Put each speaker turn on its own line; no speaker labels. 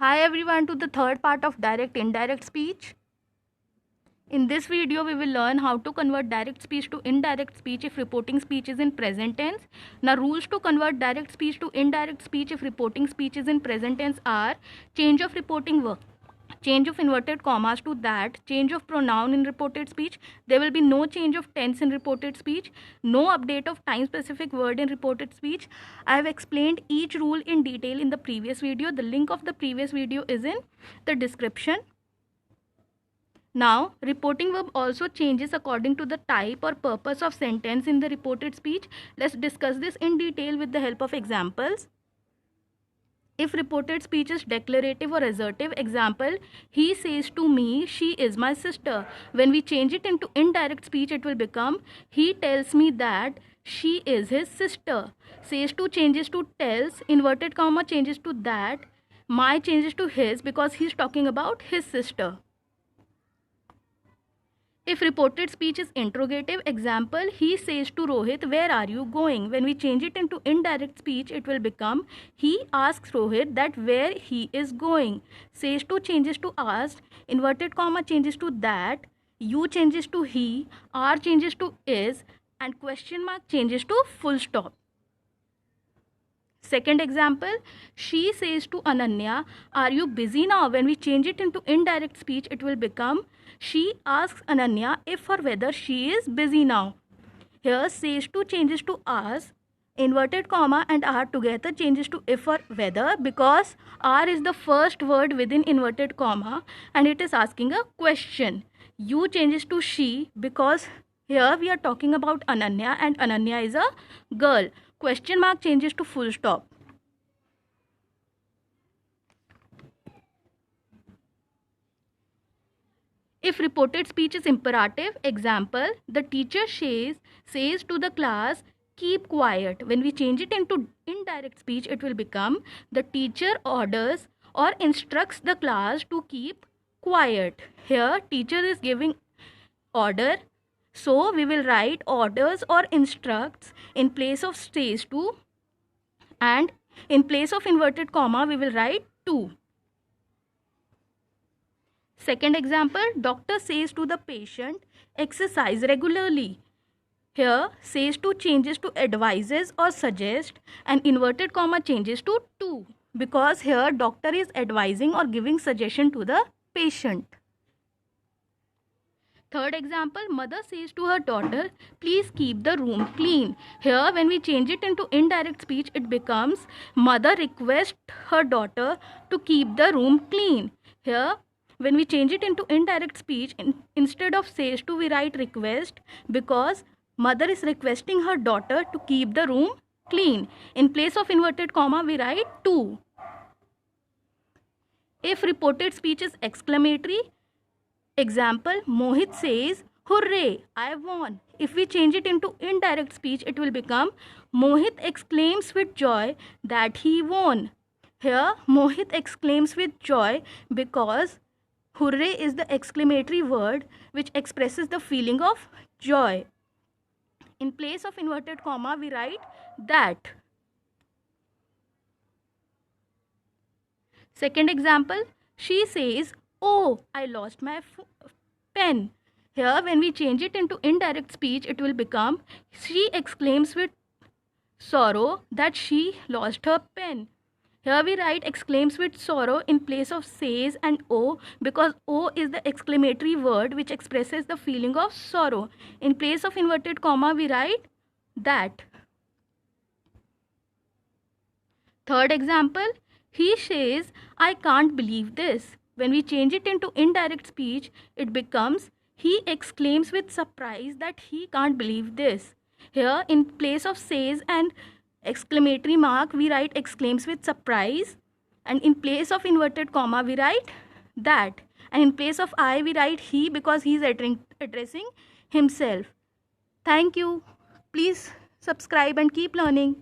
Hi everyone to the third part of direct indirect speech. In this video we will learn how to convert direct speech to indirect speech if reporting speech is in present tense. Now rules to convert direct speech to indirect speech if reporting speech is in present tense are change of reporting verb, change of inverted commas to that, change of pronoun in reported speech. There will be no change of tense in reported speech, no update of time specific word in reported speech. I have explained each rule in detail in the previous video. The link of the previous video is in the description. Now, reporting verb also changes according to the type or purpose of sentence in the reported speech. Let's discuss this in detail with the help of examples. If reported speech is declarative or assertive, example, he says to me, she is my sister. When we change it into indirect speech, it will become, he tells me that she is his sister. Says to changes to tells, inverted comma changes to that, my changes to his because he is talking about his sister. If reported speech is interrogative, example, he says to Rohit, where are you going? When we change it into indirect speech, it will become, he asks Rohit that where he is going. Says to changes to asked, inverted comma changes to that, you changes to he, are changes to is, and question mark changes to full stop. Second example, she says to Ananya, are you busy now? When we change it into indirect speech, it will become, she asks Ananya if or whether she is busy now. Here, says to changes to ask, inverted comma and are together changes to if or whether because are is the first word within inverted comma and it is asking a question. You changes to she because here we are talking about Ananya and Ananya is a girl. Question mark changes to full stop. If reported speech is imperative, example, the teacher says to the class, keep quiet. When we change it into indirect speech, it will become, the teacher orders or instructs the class to keep quiet. Here, teacher is giving order. So, we will write orders or instructs in place of says to, and in place of inverted comma, we will write to. Second example, doctor says to the patient, exercise regularly. Here, says to changes to advises or suggest and inverted comma changes to because here doctor is advising or giving suggestion to the patient. Third example, mother says to her daughter, please keep the room clean. Here, when we change it into indirect speech, it becomes, mother requests her daughter to keep the room clean. Here, when we change it into indirect speech, instead of says to, we write request because mother is requesting her daughter to keep the room clean. In place of inverted comma, we write to. If reported speech is exclamatory, example, Mohit says, hooray, I won. If we change it into indirect speech, it will become, Mohit exclaims with joy that he won. Here, Mohit exclaims with joy because hooray is the exclamatory word which expresses the feeling of joy. In place of inverted comma, we write that. Second example, she says, oh, I lost my pen. Here, when we change it into indirect speech, it will become, she exclaims with sorrow that she lost her pen. Here we write exclaims with sorrow in place of says and oh because oh is the exclamatory word which expresses the feeling of sorrow. In place of inverted comma, we write that. Third example, he says, I can't believe this. When we change it into indirect speech, it becomes, he exclaims with surprise that he can't believe this. Here, in place of says and exclamatory mark, we write exclaims with surprise. And in place of inverted comma, we write that. And in place of I, we write he because he is addressing himself. Thank you. Please subscribe and keep learning.